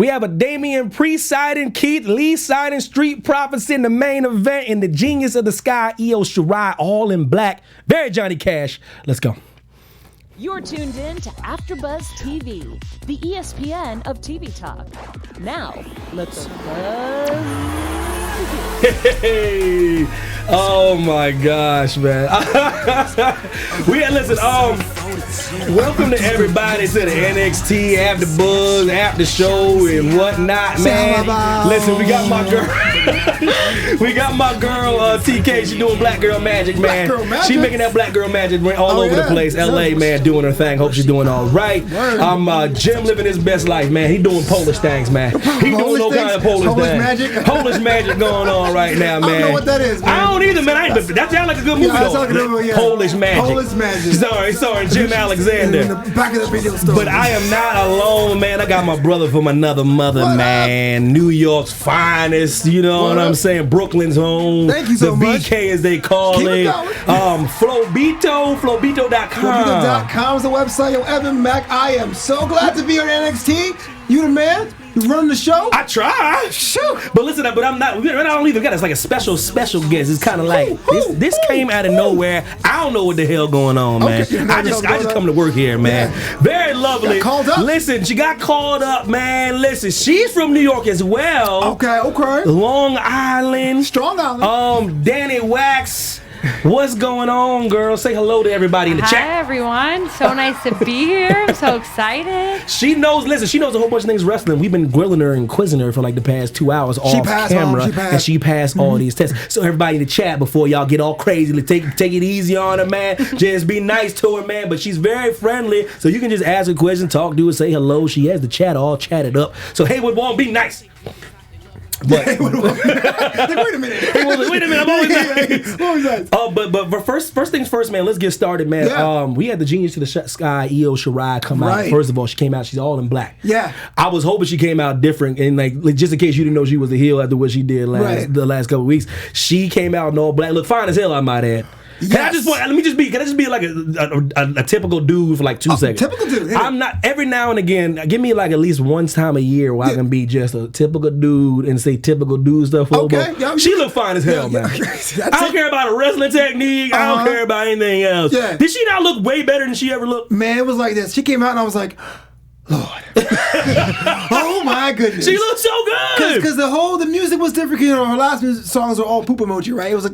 We have a Damian Priest sighting, Keith Lee sighting, Street Profits in the main event, and the Genius of the Sky, Io Shirai, all in black. Very Johnny Cash. Let's go. You're tuned in to AfterBuzz TV, the ESPN of TV talk. Now, let's buzz. Hey, oh my gosh, man. Welcome to everybody to the NXT AfterBuzz After Show and whatnot, man. Listen, we got my girl. We got my girl TK. She doing Black Girl Magic, man. Black Girl Magic? She making that Black Girl Magic all over the place. LA, man, doing her thing. Hope she's doing all right. Jim living his best life, man. He doing Polish things, man. He doing all kind of Polish things. Polish magic going on right now, man. I don't know what that is, man. I don't either, man. That sounds like a good movie, though. Like a good movie, yeah. Polish magic. Polish magic. Sorry, Jim Alexander. In the back of the video store. But I am not alone, man. I got my brother from another mother, man. New York's finest, you know what I'm saying? Brooklyn's home. Thank you so much. The BK, as they call it. Flobito, Flobito.com. Flobito.com is the website. Yo, Evan Mack, I am so glad to be on NXT. You the man? You running the show? I try. Shoot. But listen, but I'm not. I don't even got. It's like a special guest. It's kind of like this came out of nowhere. I don't know what the hell going on, man. Okay. I just come to work here, man. Yeah. Very lovely. Got called up. Listen, she got called up, man. Listen, she's from New York as well. Okay. Long Island. Strong Island. Danny Wax. What's going on, girl? Say hello to everybody in the chat. Hi, everyone. So nice to be here. I'm so excited. She knows a whole bunch of things wrestling. We've been grilling her and quizzing her for like the past 2 hours off camera. And she passed all these tests. So everybody in the chat, before y'all get all crazy, take it easy on her, man. Just be nice to her, man. But she's very friendly. So you can just ask her questions, talk to her, say hello. She has the chat all chatted up. So Haywood won't be nice. But wait a minute. I'm always nice. But first things first, man. Let's get started, man. Yeah. We had the Genius to the Sky, Io Shirai, come out. First of all, she came out. She's all in black. Yeah. I was hoping she came out different, and like just in case you didn't know she was a heel after what she did the last couple of weeks, she came out in all black. Look fine as hell, I might add. Can I just be like a typical dude for like 2 seconds? Typical dude. I'm not. Every now and again, give me like at least one time a year where I can be just a typical dude and say typical dude stuff. Okay. She look fine as hell, man. I don't care about a wrestling technique. I don't care about anything else. Yeah. Did she not look way better than she ever looked? Man, it was like this. She came out and I was like, Lord. Oh my goodness. She looked so good. Because the music was different. You know, her last music songs were all poop emoji, right? It was like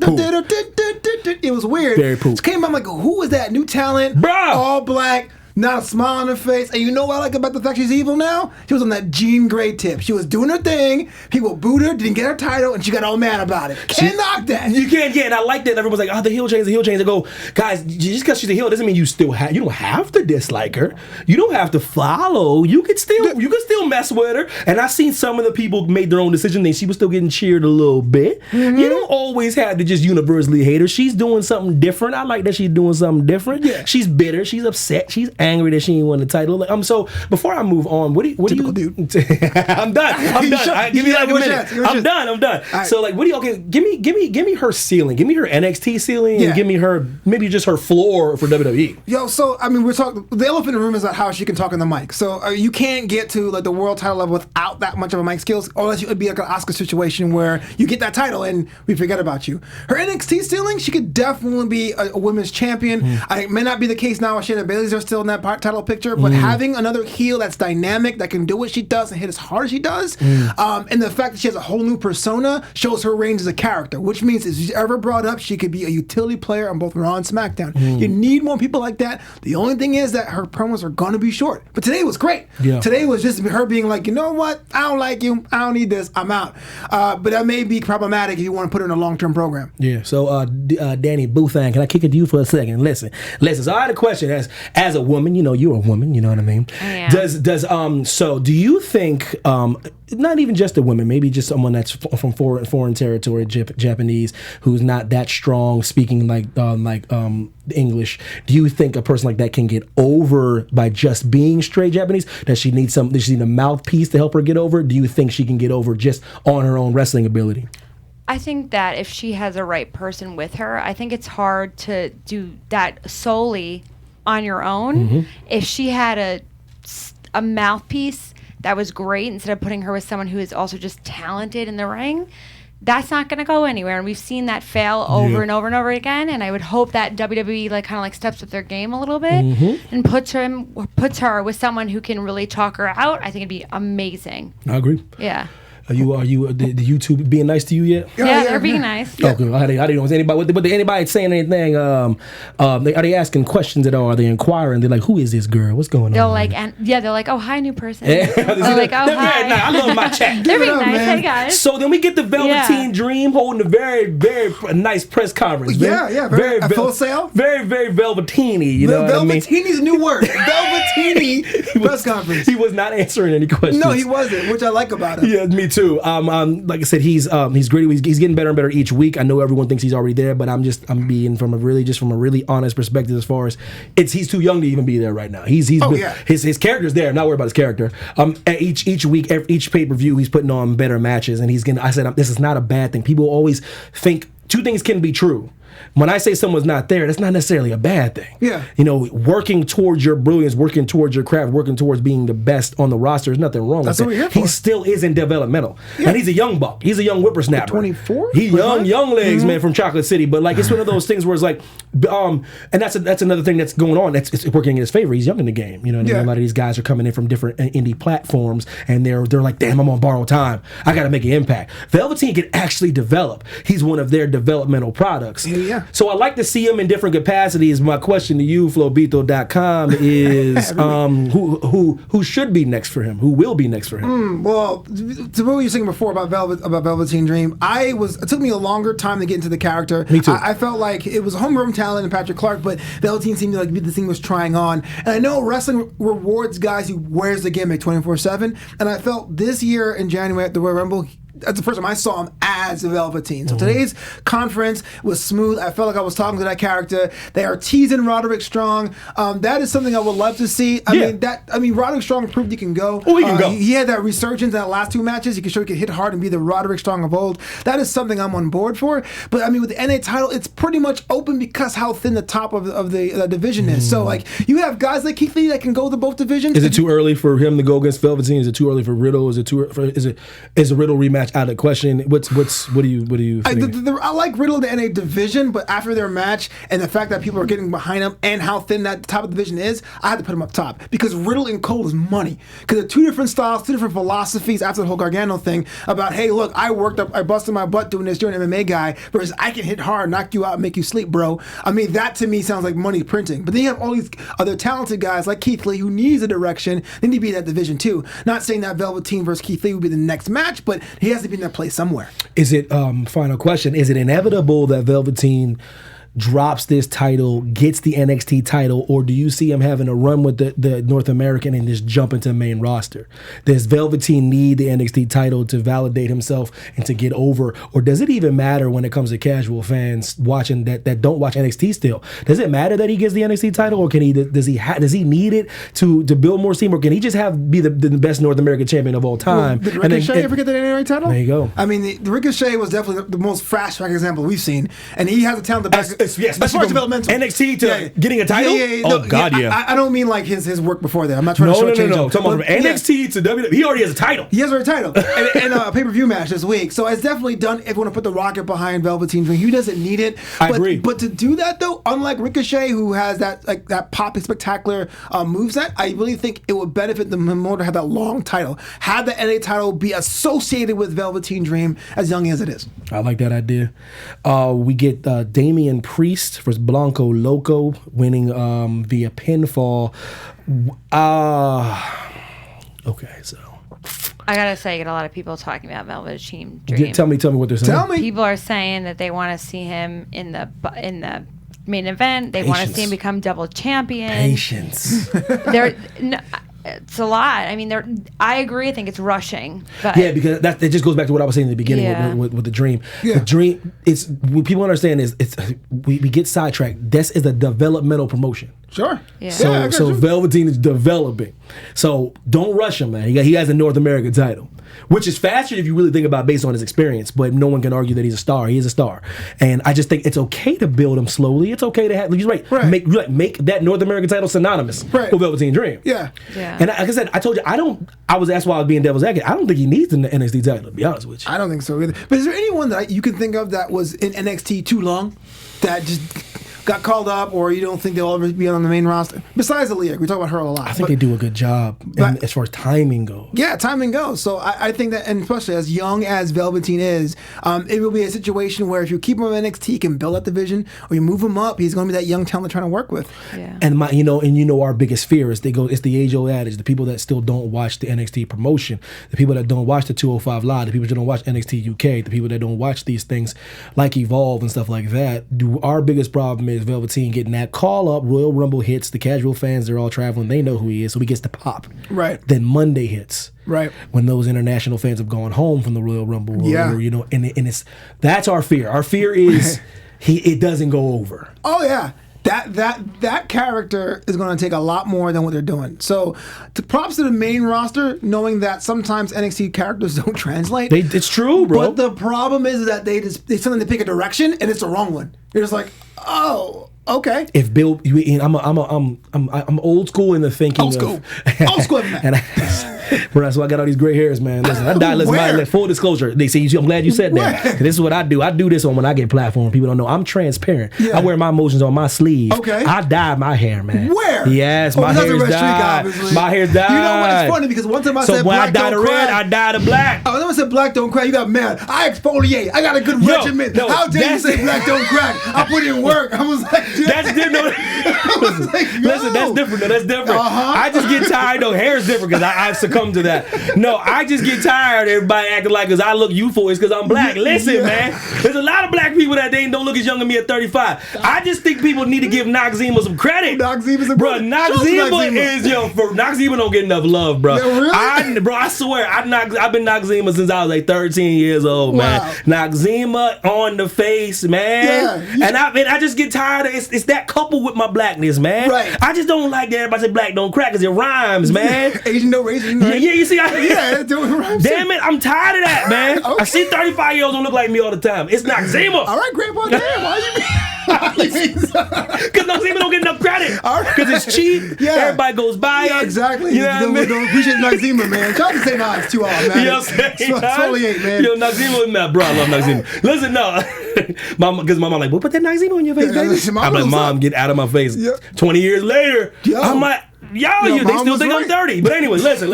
it was weird. Very poop. She came out, I'm like, who is that new talent? Bruh. All black. Not a smile on her face. And you know what I like about the fact she's evil now? She was on that Jean Grey tip. She was doing her thing. People booed her, didn't get her title, and she got all mad about it. Can't knock that. You can't, and I like that. Everyone's like, the heel change. I go, guys, just because she's a heel doesn't mean you don't have to dislike her. You don't have to follow. You could still mess with her. And I seen some of the people made their own decision, and she was still getting cheered a little bit. Mm-hmm. You don't always have to just universally hate her. She's doing something different. I like that she's doing something different. Yeah. She's bitter. She's upset. She's angry that she ain't won the title. So before I move on, what do you do? I'm done. Give me like a minute. I'm done. Right. So like, give me her ceiling. Give me her NXT ceiling, and give me her maybe just her floor for WWE. Yo, so I mean, we're talking. The elephant in the room is how she can talk in the mic. So you can't get to like the world title level without that much of a mic skills, unless it would be like an Oscar situation where you get that title and we forget about you. Her NXT ceiling, she could definitely be a women's champion. It may not be the case now. Shayna Baszler are still in that title picture, but having another heel that's dynamic, that can do what she does and hit as hard as she does, and the fact that she has a whole new persona shows her range as a character, which means if she's ever brought up, she could be a utility player on both Raw and SmackDown. You need more people like that. The only thing is that her promos are going to be short, but today was great. Yeah. Today was just her being like, you know what, I don't like you, I don't need this, I'm out. But that may be problematic if you want to put her in a long-term program. Yeah, so Danny Boothang, can I kick it to you for a second? Listen, so I had a question as a woman, you're a woman, you know what I mean? I am. So do you think, not even just a woman, maybe just someone that's from foreign territory, Japanese, who's not that strong speaking like English, do you think a person like that can get over by just being straight Japanese? Does she need a mouthpiece to help her get over? Do you think she can get over just on her own wrestling ability? I think that if she has a right person with her, I think it's hard to do that solely on your own. If she had a mouthpiece that was great, instead of putting her with someone who is also just talented in the ring, that's not going to go anywhere. And we've seen that fail over and over and over again. And I would hope that WWE kind of steps up their game a little bit and puts her with someone who can really talk her out. I think it'd be amazing. I agree. Yeah. Are you the YouTube being nice to you yet? Yeah, they're being nice. Okay, I didn't know. Is anybody saying anything? Are they asking questions at all? Are they inquiring? They're like, who is this girl? What's going on? They're like, oh, hi, new person. They're like, oh, hi. I love my chat. They're being nice. Hey, guys. So then we get the Velveteen Dream holding a very, very nice press conference. Very Full Sail. Very, very Velveteeny. You know what I mean? Velveteeny's a new word. Velveteeny press conference. He was not answering any questions. No, he wasn't, which I like about him. Yeah, me too. Like I said, he's great. He's getting better and better each week. I know everyone thinks he's already there, but I'm being from a really honest perspective as far as he's too young to even be there right now. His character's there. I'm not worried about his character. Each week, each pay-per-view, he's putting on better matches, and I said this is not a bad thing. People always think two things can be true. When I say someone's not there, that's not necessarily a bad thing. Yeah. Working towards your brilliance, working towards your craft, working towards being the best on the roster, there's nothing wrong with that. That's what we're here for. He still isn't developmental. Yeah. And he's a young buck. He's a young whippersnapper. 24? He's young legs, man, from Chocolate City. But it's one of those things where it's like, and that's another thing that's going on. It's working in his favor. He's young in the game. You know what I mean? A lot of these guys are coming in from different indie platforms, and they're like, damn, I'm on borrowed time. I got to make an impact. Velveteen can actually develop. He's one of their developmental products. Yeah. So I like to see him in different capacities. My question to you, Flobito.com, is who should be next for him? Who will be next for him? Well, to what you were saying before about Velveteen Dream, it took me a longer time to get into the character. Me too. I felt like it was a homegrown talent in Patrick Clark, but Velveteen seemed to be the thing was trying on. And I know wrestling rewards guys who wears the gimmick 24/7, and I felt this year in January at the Royal Rumble, that's the first time I saw him as Velveteen. So today's conference was smooth. I felt like I was talking to that character. They are teasing Roderick Strong. That is something I would love to see. I mean, Roderick Strong proved he can go. Oh, he can go. He had that resurgence in the last two matches. He could show he could hit hard and be the Roderick Strong of old. That is something I'm on board for. But I mean, with the NA title, it's pretty much open because how thin the top of the division is. So you have guys like Keith Lee that can go to both divisions. Is it too early for him to go against Velveteen? Is it too early for Riddle? Is a Riddle rematch out of question? What do you think? I like Riddle in the NA division, but after their match and the fact that people are getting behind him and how thin that top of the division is, I had to put him up top because Riddle and Cole is money. Because they're two different styles, two different philosophies after the whole Gargano thing about, hey, look, I busted my butt doing this, you're an MMA guy, versus I can hit hard, knock you out, make you sleep, bro. I mean, that to me sounds like money printing. But then you have all these other talented guys like Keith Lee who needs a direction. They need to be in that division too. Not saying that Velveteen versus Keith Lee would be the next match, but he has to be in that place somewhere. Is it, final question, is it inevitable that Velveteen drops this title, gets the NXT title, or do you see him having a run with the North American and just jump into the main roster? Does Velveteen need the NXT title to validate himself and to get over, or does it even matter when it comes to casual fans watching that don't watch NXT still? Does it matter that he gets the NXT title, or does he need it to build more steam, or can he just be the best North American champion of all time? Did Ricochet ever get the NXT title? There you go. I mean, the Ricochet was definitely the most fast track example we've seen, and he has the talent to back. Yes, as far as developmental. NXT to getting a title? I don't mean like his work before that. I'm not trying to shortchange him. No. Talking about from NXT to WWE. He already has a title. He has a title. and a pay-per-view match this week. So it's definitely done if you want to put the rocket behind Velveteen Dream. He doesn't need it. I agree. But to do that, though, unlike Ricochet, who has that poppy, spectacular moveset, I really think it would benefit them more to have that long title. Have the NA title be associated with Velveteen Dream as young as it is. I like that idea. We get Damian Priest versus Blanco Loco winning via pinfall. Okay, so I gotta say, I get a lot of people talking about Velveteen Dream. Tell me what they're saying. Tell me. People are saying that they want to see him in the main event. They want to see him become double champion. Patience. It's a lot. I mean, I agree. I think it's rushing. But yeah, because it just goes back to what I was saying in the beginning with the Dream. Yeah. The Dream, it's what people understand is we get sidetracked. This is a developmental promotion. Sure. Yeah. So Velveteen is developing. So don't rush him, man. He has a North American title. which is faster if you really think about it based on his experience. But no one can argue that he's a star. He is a star, and I just think it's okay to build him slowly. It's okay to have. He's right. Make that North American title synonymous with Velveteen Dream. Yeah. And like I said, I told you I was asked why I was being devil's advocate. I don't think he needs the NXT title, to be honest with you. I don't think so either. But is there anyone that you can think of that was in NXT too long that just got called up, or you don't think they'll ever be on the main roster? Besides Aaliyah, we talk about her a lot. I think they do a good job as far as timing goes. Yeah, timing goes. So I think that, and especially as young as Velveteen is, it will be a situation where if you keep him in NXT, you can build that division, or you move him up, he's going to be that young talent trying to work with. Yeah. And our biggest fear is it's the age-old adage: the people that still don't watch the NXT promotion, the people that don't watch the 205 Live, the people that don't watch NXT UK, the people that don't watch these things like Evolve and stuff like that. Our biggest problem is Velveteen getting that call up, Royal Rumble hits, the casual fans, they're all traveling, they know who he is, so he gets to pop. Right. Then Monday hits. Right. When those international fans have gone home from the Royal Rumble, and that's our fear. Our fear is it doesn't go over. Oh yeah. That character is going to take a lot more than what they're doing. So, props to the main roster, knowing that sometimes NXT characters don't translate. It's true, bro. But the problem is that they suddenly pick a direction and it's the wrong one. You're just like, oh, okay. If Bill, I'm old school in the thinking. Old school, man. That's why I got all these gray hairs, man. Listen, I die. Listen, full disclosure. I'm glad you said that. This is what I do. I do this when I get platform. People don't know. I'm transparent. Yeah. I wear my emotions on my sleeve. Okay. I dye my hair, man. Where? Yes, my hair's dyed. My hair's dyed. You know what? It's funny because one time I said black don't crack. So when I dye the red, I dye the black. Oh, then I said black don't crack. You got mad. I exfoliate. I got a good regimen. How dare you say black don't crack? I put in work. I was like, that's different. Listen, that's different. That's different. I just get tired. No, hair is different because I've succumbed to that. No, I just get tired of everybody acting like because I look youthful, it's because I'm black. Listen, man, there's a lot of black people that don't look as young as me at 35. I just think people need to give Noxzema some credit. Noxzema's a bro. Noxzema is Noxzema don't get enough love, bro. Yeah, really? Bro, I swear, I've been Noxzema since I was like 13 years old, man. Noxzema on the face, man. Yeah. And I just get tired of it's that coupled with my blackness, man. Right. I just don't like that everybody say black don't crack because it rhymes, man. Asian no racing. Right? Yeah, you see, damn it, I'm tired of that, man. Okay. I see 35-year-olds don't look like me all the time. It's Noxzema. All right, Grandpa, damn, why you because Noxzema don't get enough credit. Because it's cheap. Yeah. Everybody goes by it. Exactly. You know what I mean? Don't appreciate Noxzema, man. Try to say it's too hard, man. You know what I'm saying? Exfoliate, man. Yo, Noxzema with me, bro. I love Noxzema. Listen, no. Because my mom like, well, put that Noxzema on your face, baby. I'm like, Mom, get out of my face. 20 years later, I'm like, they still think I'm dirty. But anyway, listen.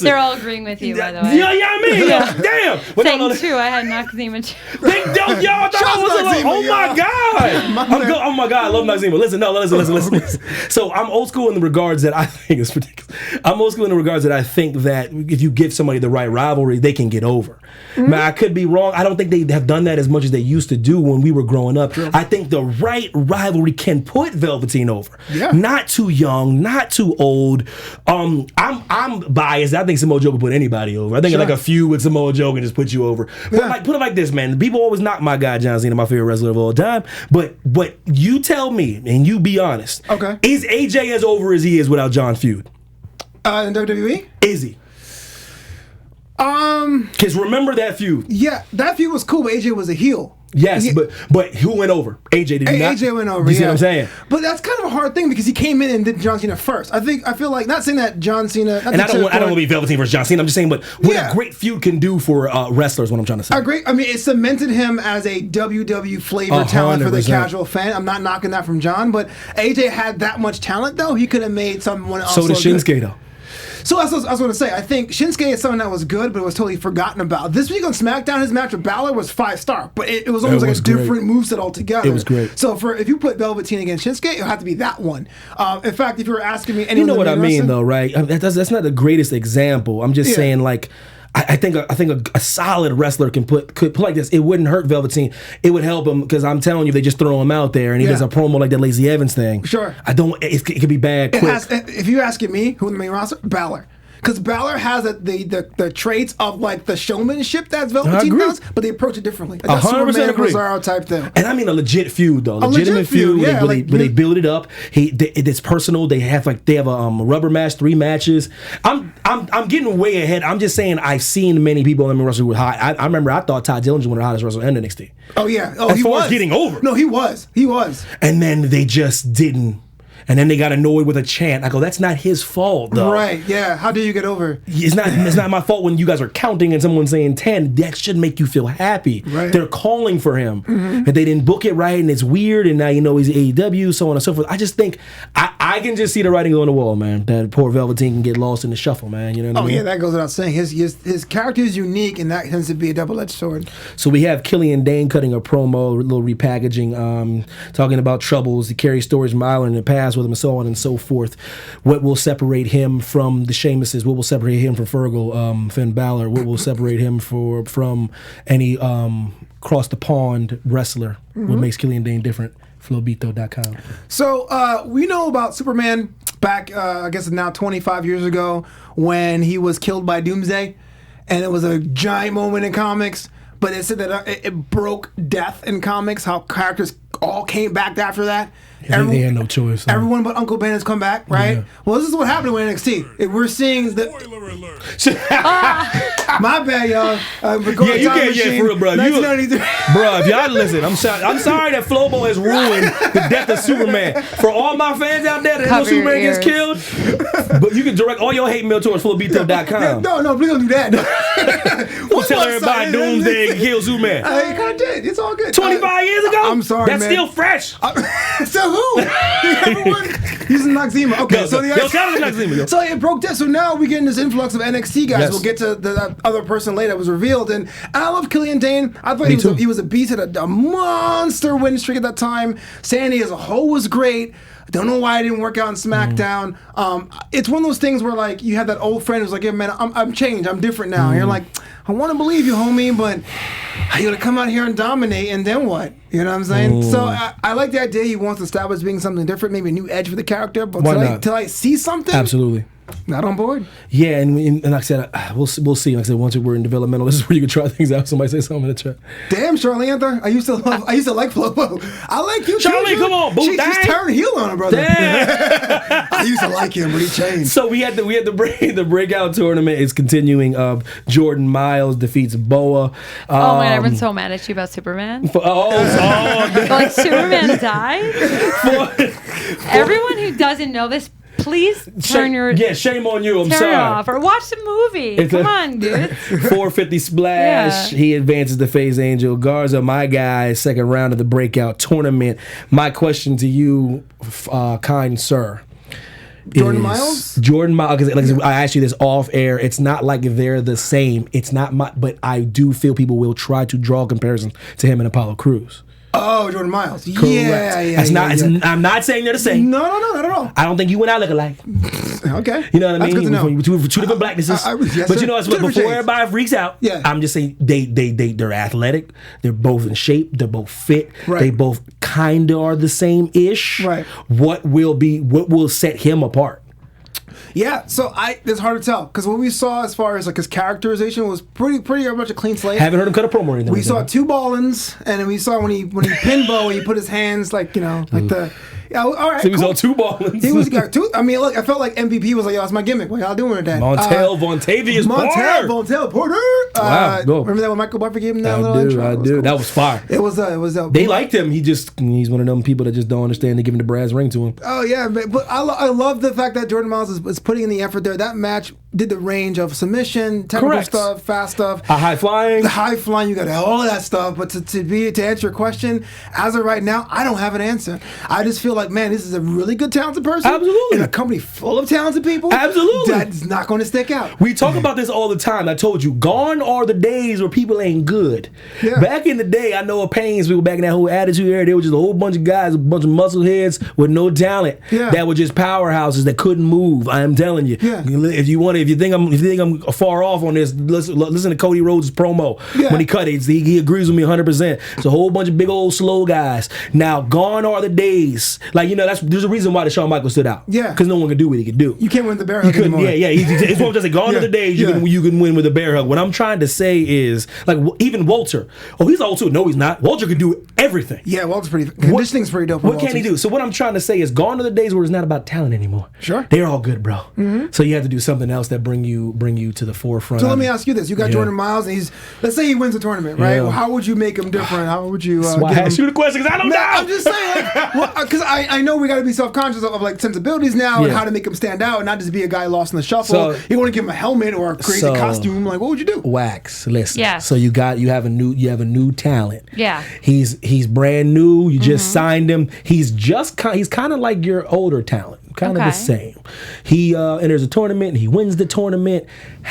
They're all agreeing with you, by the way. Yeah, I mean, damn. Saying too, I had Noxzema too. They don't, y'all thought I was like, oh my God. Oh my God, I love Noxzema. Listen. So I'm old school in the regards that I think is ridiculous. I'm old school in the regards that I think that if you give somebody the right rivalry, they can get over. Mm-hmm. Man, I could be wrong. I don't think they have done that as much as they used to do when we were growing up. True. I think the right rivalry can put Velveteen over. Yeah. Not too young, not too old. I'm biased. I think Samoa Joe can put anybody over. I think like a feud with Samoa Joe can just put you over. But put it like this, man. People always knock my guy John Cena, my favorite wrestler of all time. But you tell me, and you be honest. Okay. Is AJ as over as he is without John feud? In WWE? Is he? Because remember that feud. Yeah, that feud was cool, but AJ was a heel. Yes, but who went over? AJ did not. AJ went over. You see what I'm saying? But that's kind of a hard thing because he came in and did John Cena first. I feel like not saying that John Cena. And I don't want to be Velveteen versus John Cena. I'm just saying, but what a great feud can do for wrestlers. What I'm trying to say. I mean, it cemented him as a WW flavor talent for the casual fan. I'm not knocking that from John, but AJ had that much talent though. He could have made someone else. So did Shinsuke though. So I was going to say, I think Shinsuke is something that was good, but it was totally forgotten about. This week on SmackDown, his match with Balor was 5-star, but it was almost like a different moveset altogether. It was great. So if you put Velveteen against Shinsuke, it'll have to be that one. In fact, if you were asking me, you know what I mean, though, right? That's not the greatest example. I'm just saying, like. I think a solid wrestler could put like this. It wouldn't hurt Velveteen. It would help him because I'm telling you, they just throw him out there and he does a promo like that Lacey Evans thing. Sure. It could be bad quick. If you're asking me who in the main roster, Balor. Because Balor has the traits of like the showmanship that's Velveteen does, but they approach it differently. Like, 100% agree. Cesaro type thing. And I mean a legit feud though, legitimate feud. Yeah, where they build it up. It's personal. They have a rubber match, 3 matches. I'm getting way ahead. I'm just saying I've seen many people in the wrestle who were hot. I remember I thought Ty Dillinger was one of the hottest wrestlers in NXT. Oh yeah. As far as getting over. No, he was. And then they just didn't. And then they got annoyed with a chant. I go, that's not his fault, though. Right, yeah. How do you get over? It's not my fault when you guys are counting and someone's saying 10. That should make you feel happy. Right. They're calling for him. And they didn't book it right, and it's weird, and now you know he's AEW, so on and so forth. I just think, I can just see the writing on the wall, man. That poor Velveteen can get lost in the shuffle, man. You know what I mean? Oh, yeah, that goes without saying. His character is unique, and that tends to be a double-edged sword. So we have Killian Dane cutting a promo, a little repackaging, talking about troubles. He carries stories from Ireland in the past with him, and so on and so forth. What will separate him from the Sheamuses? What will separate him from Fergal, Finn Balor? What will separate him from any cross the pond wrestler? What makes Killian Dane different? Flobito.com. So we know about Superman back, I guess now 25 years ago, when he was killed by Doomsday, and it was a giant moment in comics. But it said that it broke death in comics, how characters all came back after that. They had no choice. Everyone but Uncle Ben has come back, right? Yeah. Well, this is what happened with NXT. We're seeing the... Spoiler alert. My bad, y'all. Yeah, you can't get for real, bro. Bro, if y'all listen, I'm sorry that Flobo has ruined the death of Superman. For all my fans out there that know Superman gets killed, but you can direct all your hate mail towards Flobito.com. No, please don't do that. We'll tell everybody Doomsday killed Superman. I kind of did. It's all good. 25 years ago? I'm sorry, That's man. still fresh. So who? Everyone using Noxzema. Okay, so Noxzema. So it broke down. So now we getting this influx of NXT guys. Yes. We'll get to the other person later that was revealed. And I love Killian Dane. I thought he was a beast, had a monster win streak at that time. Sandy as a whole was great. I don't know why it didn't work out in SmackDown. It's one of those things where like you have that old friend who's like, yeah, man, I'm changed. I'm different now. And you're like, I want to believe you, homie, but you're going to come out here and dominate, and then what? You know what I'm saying? So I like the idea he wants to establish being something different, maybe a new edge for the character. But till I see something, absolutely not on board. Yeah, and like I said, we'll see. Like I said, once we're in developmental, this is where you can try things out. Somebody say something in the chat. Damn, Charlie Anther, I used to like Flobo. I like you, Charlie. Come on, boo. She's turned heel on her, brother. Damn. I used to like him, but he changed. So we had the breakout tournament is continuing. Jordan Miles defeats Boa. Oh my God, everyone's so mad at you about Superman. Like Superman died. Everyone who doesn't know this, please shame on you. I'm turn sorry. It off or watch the movie. Come on, dude. 450 splash. Yeah. He advances to face Angel Garza. My guy, second round of the breakout tournament. My question to you, kind sir. Jordan Miles? Jordan Miles, like I asked you this off air. It's not like they're the same. It's not but I do feel people will try to draw comparisons to him and Apollo Crews. Oh, Jordan Miles. Correct. Yeah. I'm not saying they're the same. No, not at all. I don't think you and I look alike. Okay. You know what I mean? That's good to know. Two different blacknesses. Yes, but you know, before everybody freaks out, yeah. I'm just saying they're athletic. They're both in shape. They're both fit. Right. They both kind of are the same-ish. Right. What will set him apart? Yeah, so it's hard to tell because what we saw as far as like his characterization was pretty much a clean slate. Haven't heard him cut a promo or anything. We saw 2 ball-ins, and then we saw when he pinned Bo, he put his hands like the. Yeah, all right. So he saw 2 ball-ins. He was got 2. I mean, look, I felt like MVP was like, yo, that's my gimmick. What y'all doing with that? Vontavious Porter. Wow, go. Remember that when Michael Buffer gave him that little intro? I do. Cool. That was fire. It was. They liked him. He's one of them people that just don't understand. They giving the brass ring to him. Oh yeah, but I love the fact that Jordan Miles is putting in the effort there. That match did the range of submission, technical stuff, fast stuff, high flying. The high flying, you got all of that stuff. But to answer your question, as of right now, I don't have an answer. I just feel like, man, this is a really good talented person. Absolutely. In a company full of talented people. Absolutely. That's not going to stick out. We talk about this all the time. I told you, gone are the days where people ain't good. Yeah. Back in the day, I know of Pains people back in that whole attitude era, they were just a whole bunch of guys, a bunch of muscle heads with no talent that were just powerhouses that couldn't move. I am telling you. Yeah. If you want if you think I'm far off on this, listen to Cody Rhodes' promo when he cut it. He agrees with me 100%. It's a whole bunch of big old slow guys. Now, gone are the days. Like, there's a reason why the Shawn Michaels stood out. Yeah. Because no one could do what he could do. You can't win the bear hug anymore. Yeah. It's one just like gone are the days you can win with a bear hug. What I'm trying to say is, like, even Walter. Oh, he's old too. No, he's not. Walter can do everything. Yeah, Walter's pretty. Conditioning's pretty dope. What can he do? So what I'm trying to say is, gone are the days where it's not about talent anymore. Sure. They're all good, bro. Mm-hmm. So you have to do something else that bring you to the forefront. So let me ask you this: you got Jordan Miles, and let's say he wins the tournament, right? Well, how would you make him different? How would you? That's why I asked you the question, because I don't know. I'm just saying, because I know we got to be self-conscious of like sensibilities now and how to make him stand out and not just be a guy lost in the shuffle. So, you want to give him a helmet or a crazy costume? Like, what would you do? Wax. Listen. Yeah. So you have a new talent. Yeah. He's brand new. You just signed him. He's kind of like your older talent. Kind of the same. He enters a tournament and he wins the tournament.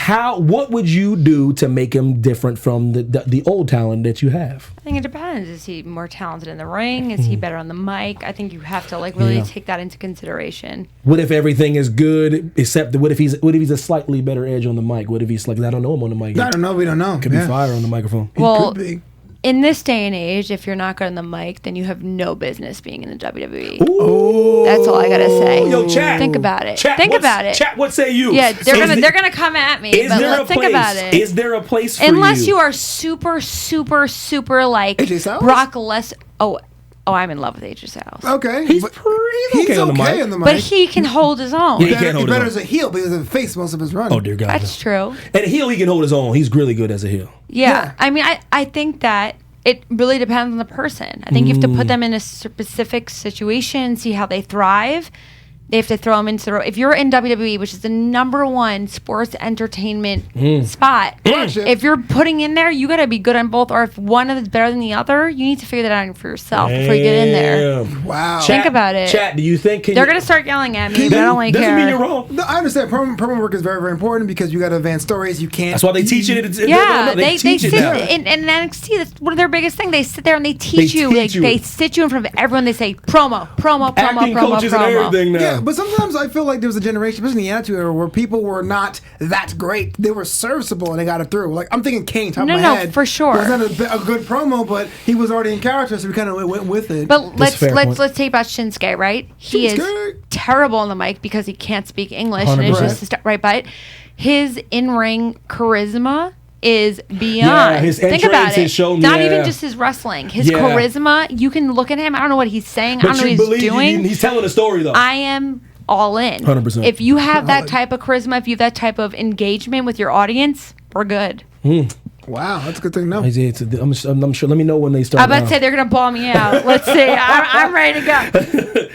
What would you do to make him different from the old talent that you have? I think it depends. Is he more talented in the ring? Is he better on the mic? I think you have to really take that into consideration. What if everything is good except what if he's a slightly better edge on the mic? What if he's like, I don't know him on the mic. I don't know. We don't know. Could be fire on the microphone. Well, could be. In this day and age, if you're not good on the mic, then you have no business being in the WWE. Ooh. That's all I gotta say. Yo, chat. Think about it. Think about it. Chat, what say you? Yeah, they're gonna come at me, but let's think about it. Is there a place for Unless you are super, super, super like AJ Styles? Brock Lesnar. Oh, I'm in love with AJ Styles. Okay, He's okay on the mic. But he can hold his own. Yeah, he can't hold his better own. as a heel, but he was a face most of his run. Oh dear God. That's true. And a heel, he can hold his own. He's really good as a heel. Yeah. I mean, I think that it really depends on the person. I think you have to put them in a specific situation, see how they thrive. They have to throw them into the... If you're in WWE, which is the #1 sports entertainment spot, if you're putting in there, you got to be good on both. Or if one is better than the other, you need to figure that out for yourself before you get in there. Wow. Think about it. Chat, do you think... They're going to start yelling at me, but I don't really care. Doesn't mean you're wrong. No, I understand. Promo work is very, very important because you got to advance stories. You can't... That's why they teach it. They teach sit it now. in NXT. That's one of their biggest things. They sit there and they teach you. They sit you in front of everyone. They say promo. Acting coaches and everything now. Yeah, but sometimes I feel like there was a generation, especially in the Attitude Era, where people were not that great. They were serviceable and they got it through. Like, I'm thinking Kane, top of my head. No, for sure. It was not a good promo, but he was already in character, so we kind of went with it. But let's take about Shinsuke, right? He is Shinsuke. terrible on the mic because he can't speak English, and 100%. it's just right. But his in-ring charisma is beyond. Yeah, his Think about entrance, it. his show, Not even just his wrestling. His charisma. You can look at him. I don't know what he's saying. I don't know what he's doing. He's telling a story though. I am all in. 100%. If you have that type of charisma, if you have that type of engagement with your audience, we're good. Wow, that's a good thing to know. I'm sure. Let me know when they start. I'm about to say they're gonna ball me out. Let's see. I'm ready to go.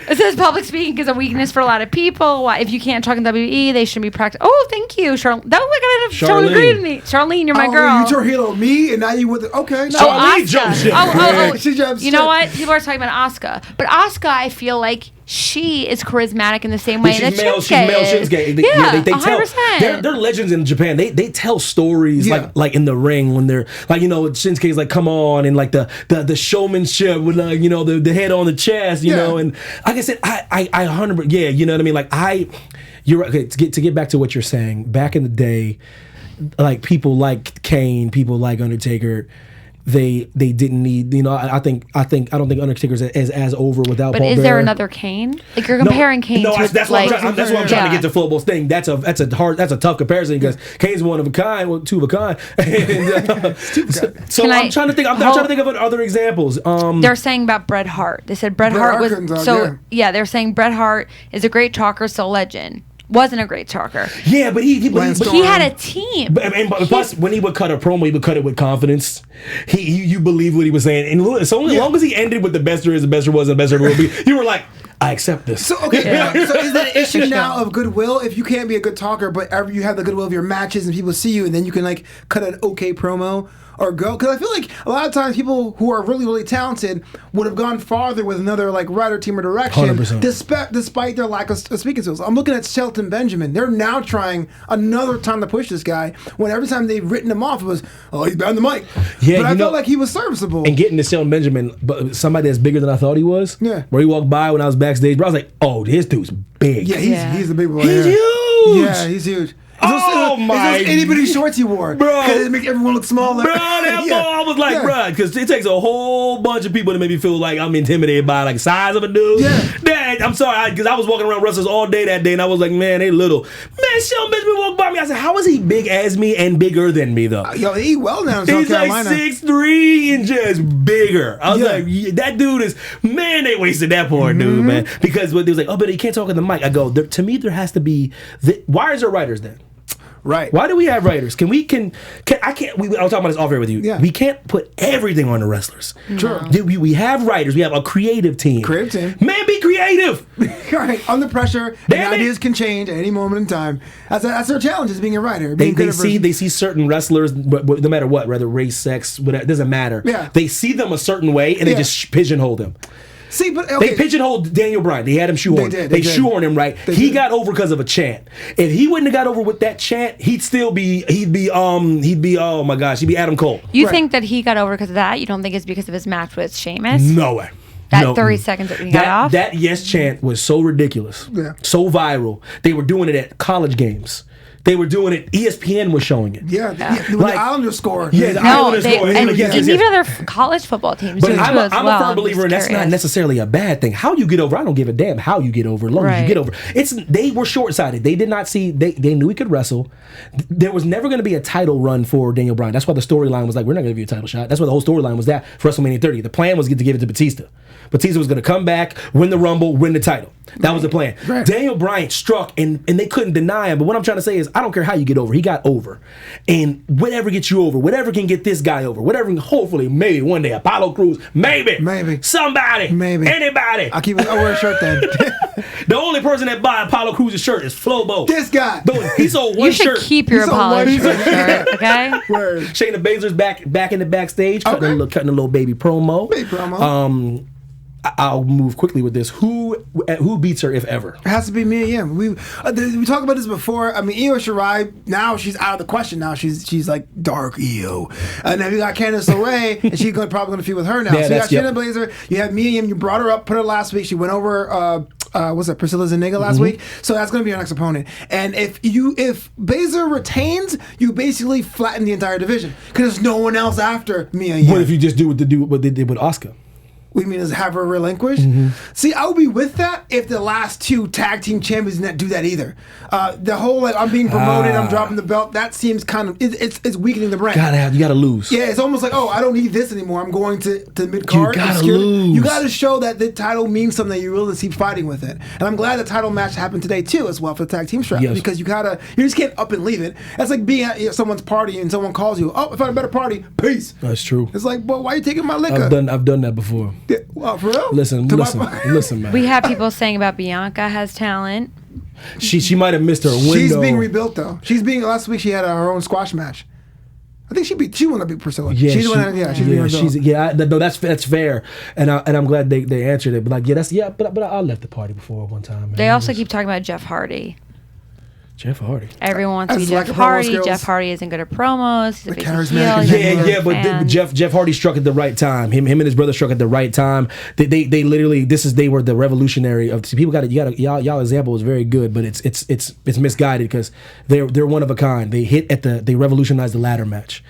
It says public speaking is a weakness for a lot of people. Why, if you can't talk in WWE, they shouldn't be practicing. Oh, thank you, Charlene. That was like Charlene agreed with me. Charlene, you're my girl. You torpedo me, and now you with okay. No. Charlene jumped ship. She jumped You know what? People are talking about Asuka, but Asuka, I feel like she is charismatic in the same way that Shinsuke She's male Shinsuke. They 100%. tell. They're legends in Japan. They tell stories like in the ring when they're like, Shinsuke's like, come on, and like the showmanship with like, the head on the chest, you know, and like I said, I 100%, you know what I mean? Like you're right. Okay, to get back to what you're saying, back in the day, like people like Kane, people like Undertaker, they didn't need, I don't think Undertaker's as over without But Paul is Bearer. there another Kane? Like you're comparing Kane to that's what I'm trying to get to Flobo's thing. That's a tough comparison because Kane's one of a kind, two of a kind. So I'm trying to think. I'm trying to think of other examples. They're saying about Bret Hart. They said Bret Hart was they're saying Bret Hart is a great talker, still a legend. Wasn't a great talker. Yeah, but he had a team. But plus, when he would cut a promo, he would cut it with confidence. You believe what he was saying, and so long as he ended with the best there is, the best there was, and the best there will be, you were like, I accept this. So so is that an issue now of goodwill? If you can't be a good talker, but you have the goodwill of your matches and people see you, and then you can like cut an okay promo or go? Because I feel like a lot of times people who are really, really talented would have gone farther with another like writer, team, or direction, 100%. despite their lack of speaking skills. I'm looking at Shelton Benjamin. They're now trying another time to push this guy. When every time they've written him off, it was, he's bad on the mic. Yeah, but I felt like he was serviceable. And getting to Shelton Benjamin, but somebody that's bigger than I thought he was. Yeah. Where he walked by when I was backstage, bro, I was like, oh, this dude's big. Yeah, he's the big boy. He's huge. Yeah, he's huge. It's those itty bitty shorts he wore, Bro. because it makes everyone look smaller. Bro, that Yeah. ball, I was like, Yeah. bro, because it takes a whole bunch of people to make me feel like I'm intimidated by like size of a dude. Yeah. Dad, I'm sorry, because I was walking around wrestlers all day that day, and I was like, man, they little. Man, some bitch me walk by me. I said, how is he big as me and bigger than me though? Yo, he eat well down in South He's Carolina. like 6'3" and just bigger. I was Yeah. like, yeah, that dude is, man, they wasted that poor dude, man. Because when they was like, oh, but he can't talk on the mic. I go, to me, there has to be, why is there writers then? Right. Why do we have writers? I was talking about this off air with you. Yeah. We can't put everything on the wrestlers. Sure. We have writers. We have a creative team. Creative team. Man, be creative. Right. Under pressure, Damn and it. ideas can change at any moment in time. That's their challenge, is being a writer. They Being good at see certain wrestlers, no matter what, whether race, sex, whatever, it doesn't matter. Yeah. They see them a certain way and they Yeah. just pigeonhole them. See, but okay. They pigeonholed Daniel Bryan. They had him shoehorned. They did, They they did. shoehorned him right. They He did. got over because of a chant. If he wouldn't have got over with that chant, he'd be oh my gosh, he'd be Adam Cole. You Right. think that he got over because of that? You don't think it's because of his match with Sheamus? No way. That No. 30 seconds that he got off? That yes chant was so ridiculous. Yeah. So viral. They were doing it at college games. They were doing it. ESPN was showing it. Yeah. When Like- the Islanders score. Yeah, the No, Islanders they, score. and, Yes, and yes, even yes. other college football teams But do I'm as a well. firm I'm believer, and just that's not curious. necessarily a bad thing. How you get over, I don't give a damn how you get over, as long as you Right. get over. They were short-sighted. They did not see. They knew he could wrestle. There was never going to be a title run for Daniel Bryan. That's why the storyline was like, we're not going to give you a title shot. That's why the whole storyline was that for WrestleMania 30. The plan was to give it to Batista. Batista was going to come back, win the Rumble, win the title. That was the plan. Right. Daniel Bryan struck, and they couldn't deny him. But what I'm trying to say is, I don't care how you get over. He got over. And whatever gets you over, whatever can get this guy over, whatever, hopefully, maybe one day, Apollo Crews, maybe. Somebody. Maybe. Anybody. I'll wear a shirt then. The only person that buy Apollo Crews' shirt is Flobo. This guy. He sold one You should shirt. keep your He's on one apology shirt. shirt, okay? Word. Shayna Baszler's back in the backstage, Okay. cutting a little baby promo. Baby promo. I'll move quickly with this. Who beats her, if ever? It has to be Mia Yim. We talked about this before. I mean, Io Shirai, now she's out of the question. Now she's like dark Io. And then you got Candice LeRae, and she's probably going to feud with her now. Yeah, so you got that's- Shayna Baszler. You have Mia Yim. You brought her up, put her last week. She went over. Was that Priscilla Zuniga last week? So that's going to be your next opponent. And if Baszler retains, you basically flatten the entire division because there's no one else after Mia Yim. What if you just do what they did with Asuka? We mean is have her relinquish? See, I would be with that if the last two tag team champions didn't do that either. The whole like I'm being promoted, I'm dropping the belt. That seems kind of it's weakening the brand. You gotta lose. Yeah, it's almost like, oh, I don't need this anymore. I'm going to mid card. You gotta lose. You gotta show that the title means something, that you really keep fighting with it. And I'm glad the title match happened today too, as well, for the tag team strap. Yes. Because you just can't up and leave it. That's like being at someone's party and someone calls you, oh, I found a better party. Peace. That's true. It's like, but why are you taking my liquor? I've done that before. Yeah, well, for real? Listen, man. We have people saying about Bianca has talent. She might have missed her window. She's being rebuilt though. Last week she had her own squash match. I think she won to beat Priscilla. Yeah, she's being rebuilt. No, that's fair, and I'm glad they answered it. But like, but I left the party before one time. Man. They also keep talking about Jeff Hardy. Jeff Hardy. Everyone wants to be That's Jeff like a promo Hardy. skills. Jeff Hardy isn't good at promos. He's a The big charismatic heel. is Yeah, but Jeff Hardy struck at the right time. Him and his brother struck at the right time. They literally they were the revolutionary of people. Y'all example was very good, but it's misguided because they're one of a kind. They revolutionized the ladder match.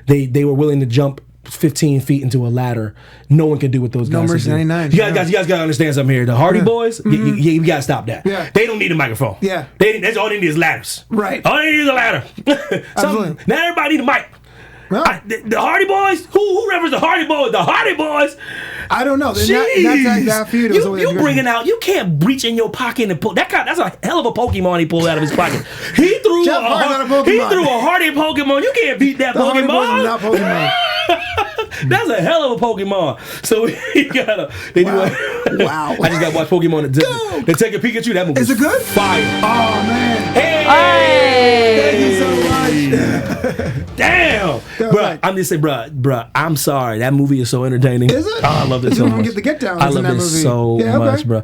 They were willing to jump 15 feet into a ladder. No one can do what those guys No Mercy can do. 99. You guys gotta understand something here. The Hardy Boys, you gotta stop that. Yeah. They don't need a microphone. Yeah. That's all they need is ladders. Right. All they need is a ladder. Absolutely. Not everybody need a mic. Well, The Hardy Boys? Who referenced the Hardy Boys? The Hardy Boys? I don't know. Jeez. That feud was always you good. bringing out, you can't reach in your pocket and pull. That's a hell of a Pokemon he pulled out of his pocket. He threw Jeff Hardy's not a Pokemon. He threw a Hardy Pokemon. You can't beat that The Hardy Boys Pokemon. are not Pokemon. That's a hell of a Pokemon. So he gotta. Wow. I just gotta watch Pokemon. They take a Pikachu. That movie Is it good? Fire. Oh man. Hey. Thank you so much. Damn, Go bro. back. I'm just saying, bro. I'm sorry. That movie is so entertaining. Is it? Oh, I love it It's so when we much. get the get down I in love that it movie. so Yeah, okay. much, bro.